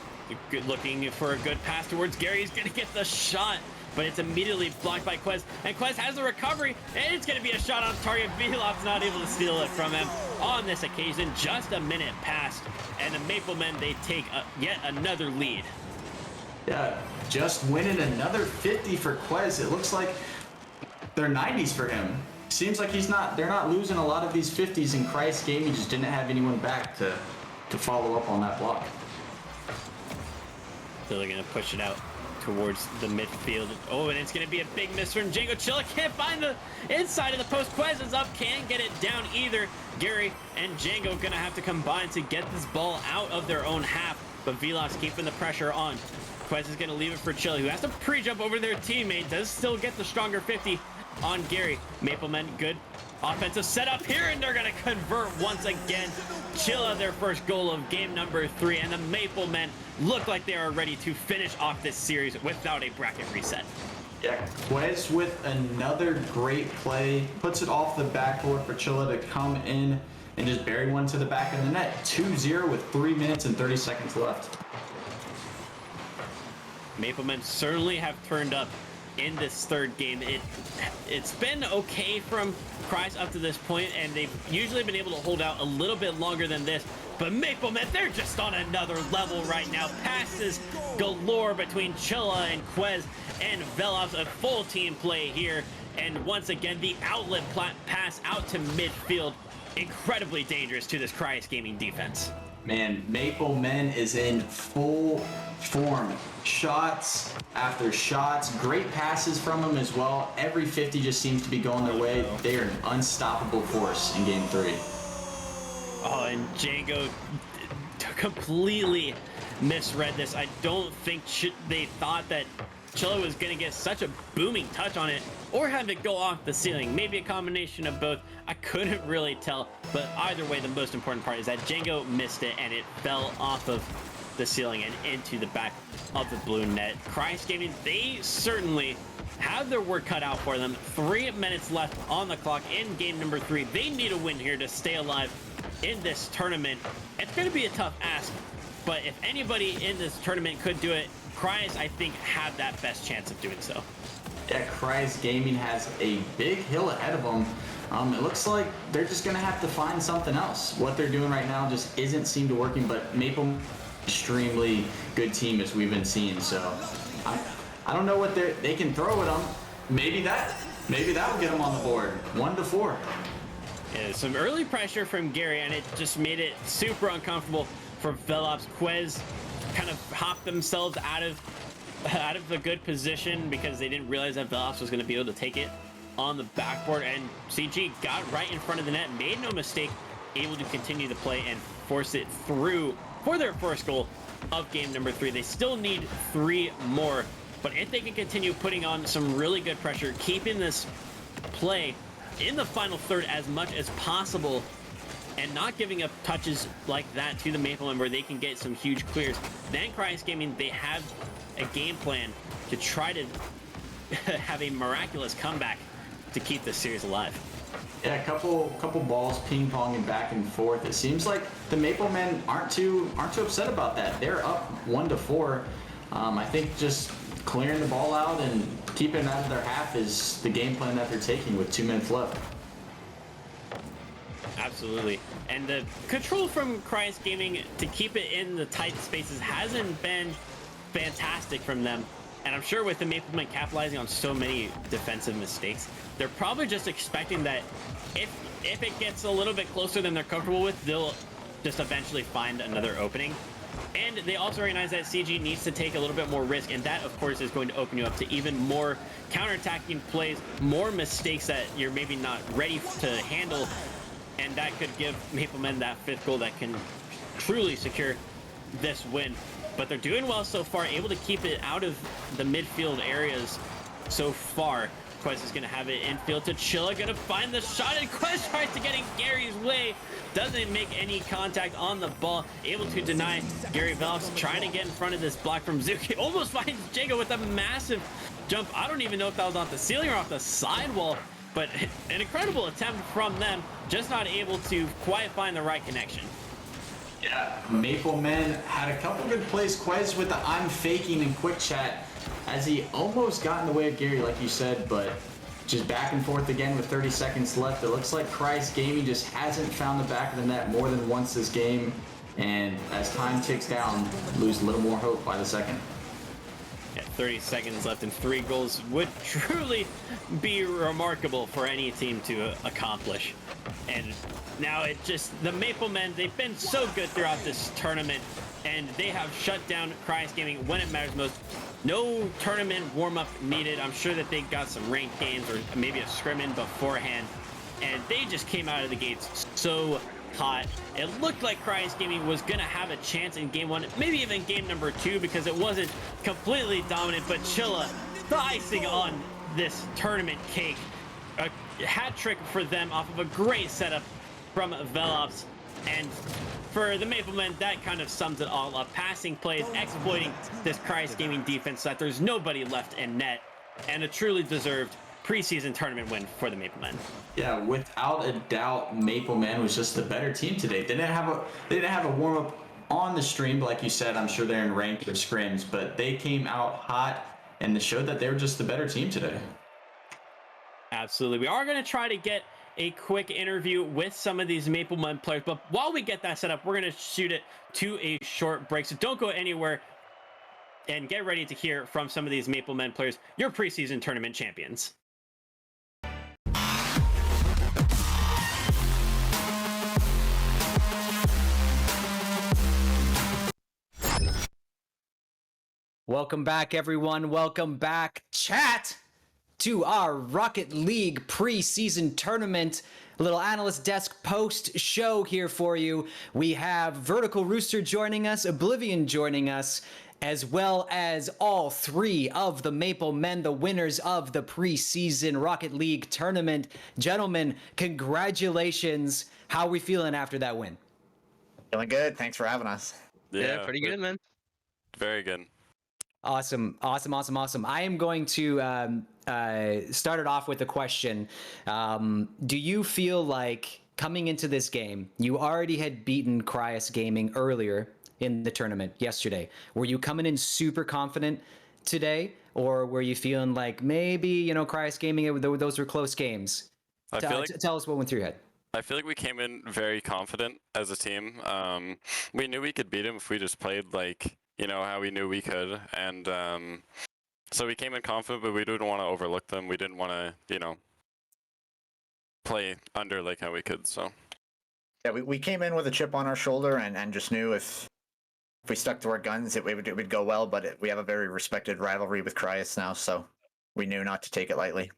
looking for a good pass towards Gary. He's going to get the shot, but it's immediately blocked by Quez. And Quez has the recovery, and it's going to be a shot on target. Vilov's not able to steal it from him on this occasion. Just a minute passed, and the Maple Men, they take yet another lead. Yeah, just winning another 50 for Quez. It looks like they're 90s for him. Seems like they're not losing a lot of these 50s, and Kreis Gaming just didn't have anyone back to follow up on that block. So they're going to push it out towards the midfield. Oh, and it's going to be a big miss from Django. Chilla can't find the inside of the post. Quez is up, can't get it down either. Gary and Django going to have to combine to get this ball out of their own half, but Vilas keeping the pressure on. Quez is going to leave it for Chilla, who has to pre-jump over their teammate. Does still get the stronger 50 on Gary. Maple Men, good offensive setup here, and they're going to convert once again. Chilla, their first goal of game number 3, and the Maple Men look like they are ready to finish off this series without a bracket reset. Yeah, Quez with another great play, puts it off the backboard for Chilla to come in and just bury one to the back of the net. 2-0 with 3 minutes and 30 seconds left. Maple Men certainly have turned up in this third game. It's been okay from Cries up to this point, and they've usually been able to hold out a little bit longer than this. But Maple Man, they're just on another level right now. Passes galore between Chilla and Quez and Velops, a full team play here. And once again, the outlet pass out to midfield, incredibly dangerous to this Cryus Gaming defense. Man, Maple Men is in full form. Shots after shots, great passes from them as well. Every 50 just seems to be going their way. They are an unstoppable force in game 3. Oh, and Django completely misread this. I don't think they thought that Chilla was going to get such a booming touch on it or have it go off the ceiling. Maybe a combination of both. I couldn't really tell, but either way, the most important part is that Django missed it and it fell off of the ceiling and into the back of the blue net. Cryus Gaming, they certainly have their work cut out for them. 3 minutes left on the clock in game number 3. They need a win here to stay alive in this tournament. It's going to be a tough ask, but if anybody in this tournament could do it, Cryus, I think, have that best chance of doing so. Yeah, Cryus Gaming has a big hill ahead of them. It looks like they're just going to have to find something else. What they're doing right now just isn't seem to working, but Maple, extremely good team as we've been seeing. So I don't know what they can throw at them. Maybe that will get them on the board. 1-4. Yeah, some early pressure from Gary, and it just made it super uncomfortable for Velops. Quez kind of hopped themselves out of the good position because they didn't realize that Velops was going to be able to take it on the backboard, and CG got right in front of the net, made no mistake, able to continue the play and force it through for their first goal of game number 3. They still need 3 more, but if they can continue putting on some really good pressure, keeping this play in the final third as much as possible, and not giving up touches like that to the Maple Man where they can get some huge clears, then Cryus Gaming, they have a game plan to try to have a miraculous comeback to keep this series alive. Yeah, a couple balls ping-ponging back and forth. It seems like the Maple Men aren't too upset about that. They're up 1-4. I think just clearing the ball out and keeping it out of their half is the game plan that they're taking with 2 minutes left. Absolutely. And the control from Cryus Gaming to keep it in the tight spaces hasn't been fantastic from them. And I'm sure with the Maple Men capitalizing on so many defensive mistakes, they're probably just expecting that if it gets a little bit closer than they're comfortable with, they'll just eventually find another opening. And they also recognize that CG needs to take a little bit more risk, and that, of course, is going to open you up to even more counterattacking plays, more mistakes that you're maybe not ready to handle, and that could give Maple Men that 5th goal that can truly secure this win. But they're doing well so far, able to keep it out of the midfield areas so far. Quest is going to have it infield to Chilla, going to find the shot, and Quest tries to get in Gary's way. Doesn't make any contact on the ball. Able to deny Gary Velops, trying to get in front of this block from Zuki. Almost finds Jago with a massive jump. I don't even know if that was off the ceiling or off the sidewall, but an incredible attempt from them. Just not able to quite find the right connection. Yeah, Maple Men had a couple good plays. Quez with the I'm faking and quick chat as he almost got in the way of Gary, like you said, but just back and forth again with 30 seconds left. It looks like Cryus Gaming just hasn't found the back of the net more than once this game, and as time ticks down, lose a little more hope by the second. Yeah, 30 seconds left and 3 goals would truly be remarkable for any team to accomplish. And now it just, the Maple Men, they've been so good throughout this tournament, and they have shut down Cryus Gaming when it matters most. No tournament warm-up needed. I'm sure that they got some ranked games or maybe a scrim-in beforehand, and they just came out of the gates so hot. It looked like Cryus Gaming was going to have a chance in game 1, maybe even game number 2, because it wasn't completely dominant, but Chilla, the icing on this tournament cake. A hat trick for them off of a great setup from Velops, and for the Maple Men, that kind of sums it all up. Passing plays, exploiting this Cryus Gaming defense so that there's nobody left in net, and a truly deserved preseason tournament win for the Maple Men. Yeah, without a doubt, Maple Men was just the better team today. They didn't have a warm up on the stream, but like you said, I'm sure they're in ranked or scrims, but they came out hot and it showed that they were just the better team today. Absolutely. We are going to try to get a quick interview with some of these Maple Men players, but while we get that set up, we're going to shoot it to a short break. So don't go anywhere and get ready to hear from some of these Maple Men players, your preseason tournament champions. Welcome back, everyone. Welcome back, chat, to our Rocket League preseason tournament. A little analyst desk post show here for you. We have Vertical Rooster joining us, Oblivion joining us, as well as all three of the Maple Men, the winners of the preseason Rocket League tournament. Gentlemen, congratulations. How are we feeling after that win? Feeling good. Thanks for having us. Yeah, pretty good, man. Very good. Awesome. I am going to start it off with a question. Do you feel like coming into this game, you already had beaten Cryas Gaming earlier in the tournament yesterday? Were you coming in super confident today, or were you feeling like maybe, Cryas Gaming, those were close games? Tell us what went through your head. I feel like we came in very confident as a team. We knew we could beat him if we just played how we knew we could, and so we came in confident, but we didn't want to overlook them. We didn't want to, play under like how we could. So Yeah, we came in with a chip on our shoulder and just knew if we stuck to our guns, it would go well. But we have a very respected rivalry with Cryas now, so we knew not to take it lightly.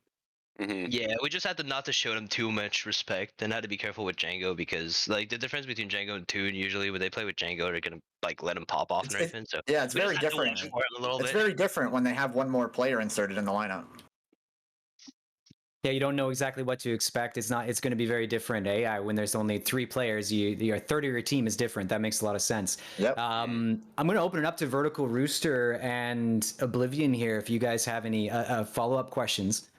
mm-hmm. Yeah, we just had to not to show them too much respect and had to be careful with Django because the difference between Django and Toon, usually when they play with Django, they're gonna let him pop off and everything. So yeah, it's we very just had to different. watch for it a little It's bit. very different when they have one more player inserted in the lineup. Yeah, you don't know exactly what to expect. It's going to be very different. When there's only 3 players, your third of your team is different. That makes a lot of sense. Yep. I'm going to open it up to Vertical Rooster and Oblivion here. If you guys have any follow-up questions.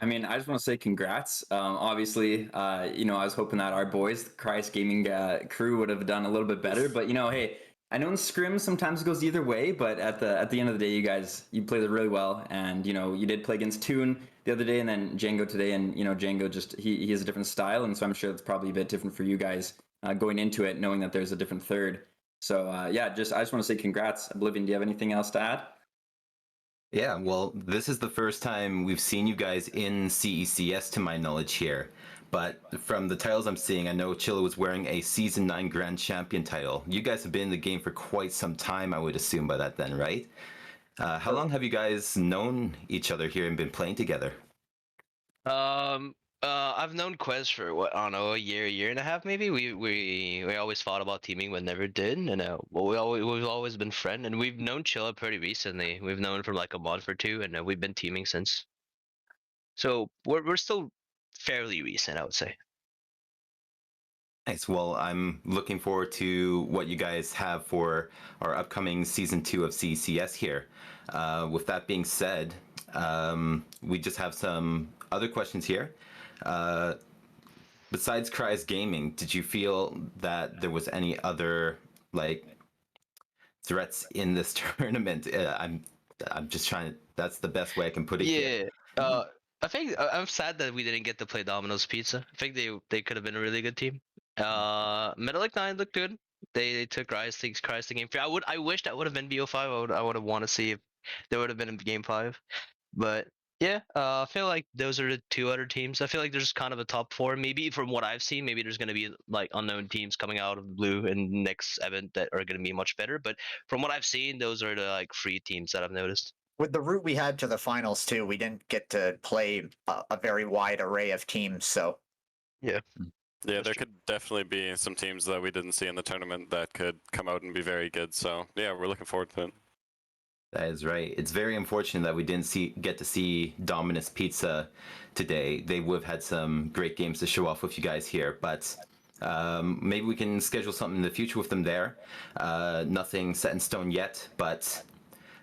I mean, I just want to say congrats. Obviously, I was hoping that our boys, the Cryas Gaming crew, would have done a little bit better. But hey, I know in scrims sometimes it goes either way. But at the end of the day, you played it really well, and you did play against Toon the other day, and then Django today, and Django just he has a different style, and so I'm sure it's probably a bit different for you guys going into it, knowing that there's a different third. So I just want to say congrats. Oblivion, do you have anything else to add? Yeah, well, this is the first time we've seen you guys in CECS to my knowledge here. But from the titles I'm seeing, I know Chilla was wearing a Season 9 Grand Champion title. You guys have been in the game for quite some time, I would assume by that then, right? How long have you guys known each other here and been playing together? I've known Quez for a year and a half maybe. We always thought about teaming but never did, and we've always been friends, and we've known Chilla pretty recently. We've known him for like a month or two, and we've been teaming since. So we're still fairly recent, I would say. Nice. Well, I'm looking forward to what you guys have for our upcoming Season 2 of CECS here. With that being said, we just have some other questions here. Besides Cryas Gaming, did you feel that there was any other threats in this tournament? I'm just trying to. That's the best way I can put it. Yeah. I think I'm sad that we didn't get to play Domino's Pizza. I think they could have been a really good team. Metalic 9 looked good. They took Cryas to game 3. I wish that would have been BO5. I would have wanted to see if there would have been a game 5. But yeah, I feel like those are the 2 other teams. I feel like there's kind of a top 4. Maybe from what I've seen, maybe there's going to be unknown teams coming out of the blue in the next event that are going to be much better. But from what I've seen, those are the 3 teams that I've noticed. With the route we had to the finals too, we didn't get to play a very wide array of teams. So yeah. Yeah, there could definitely be some teams that we didn't see in the tournament that could come out and be very good. So yeah, we're looking forward to it. That is right. It's very unfortunate that we didn't get to see Dominus Pizza today. They would have had some great games to show off with you guys here, but maybe we can schedule something in the future with them there. Nothing set in stone yet, but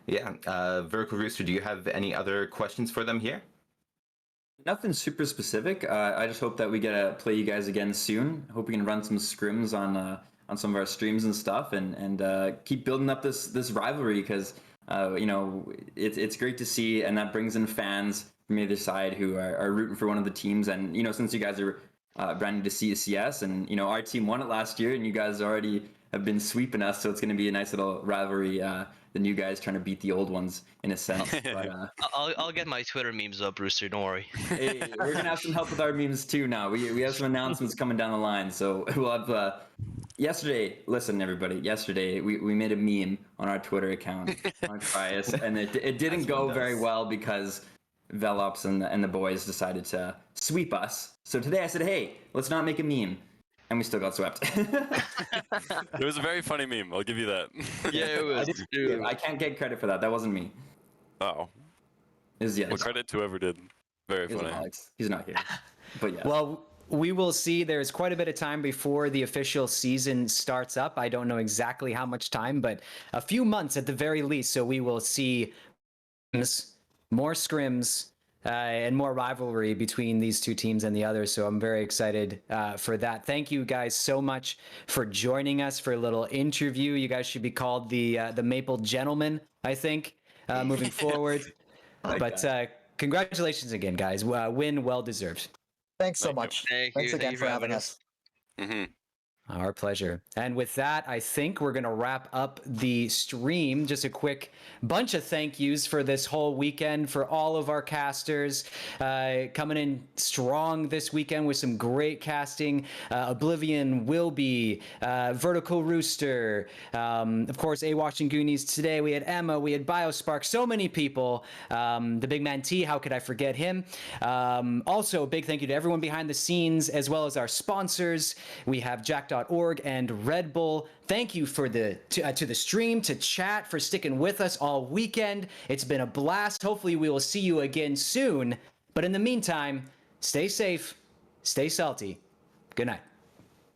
yeah. Vertical Rooster, do you have any other questions for them here? Nothing super specific. I just hope that we get to play you guys again soon. I hope we can run some scrims on some of our streams and stuff, and keep building up this rivalry, because You know, it's great to see, and that brings in fans from either side who are rooting for one of the teams. And you know, since you guys are brand new to CECS, and you know, our team won it last year, and you guys already have been sweeping us, so it's going to be a nice little rivalry. The new guys trying to beat the old ones in a sense. But I'll get my Twitter memes up, Rooster. Don't worry. hey, we're gonna have some help with our memes too now. We have some announcements coming down the line, so we'll have. Yesterday, listen everybody. Yesterday, we made a meme on our Twitter account on Cryus, and it didn't go very well because Velops and the boys decided to sweep us. So today I said, hey, let's not make a meme, and we still got swept. It was a very funny meme. I'll give you that. Yeah, it was. I can't get credit for that. That wasn't me. Oh. It was, yeah, Well, credit to whoever did. Very it was funny. Alex. He's not here. But yeah. Well, we will see. There's quite a bit of time before the official season starts up. I don't know exactly how much time, but a few months at the very least. So we will see more scrims and more rivalry between these two teams and the others. So I'm very excited for that. Thank you guys so much for joining us for a little interview. You guys should be called the Maple Gentlemen, I think, moving forward. But congratulations again, guys. Win well deserved. Thanks so Thank you. much. Thank Thanks you. again Thank you for having us. Mm-hmm. Our pleasure. And with that, I think we're going to wrap up the stream. Just a quick bunch of thank yous for this whole weekend for all of our casters coming in strong this weekend with some great casting. Oblivion, Wilby, Vertical Rooster, of course, A-Watch and Goonies today. We had Emma, we had Biospark, so many people. The big man T, how could I forget him? Also, a big thank you to everyone behind the scenes, as well as our sponsors. We have Jack.org and Red Bull. Thank you for to the stream, to chat, for sticking with us all weekend. It's been a blast. Hopefully we will see you again soon. But in the meantime, stay safe, stay salty. Good night.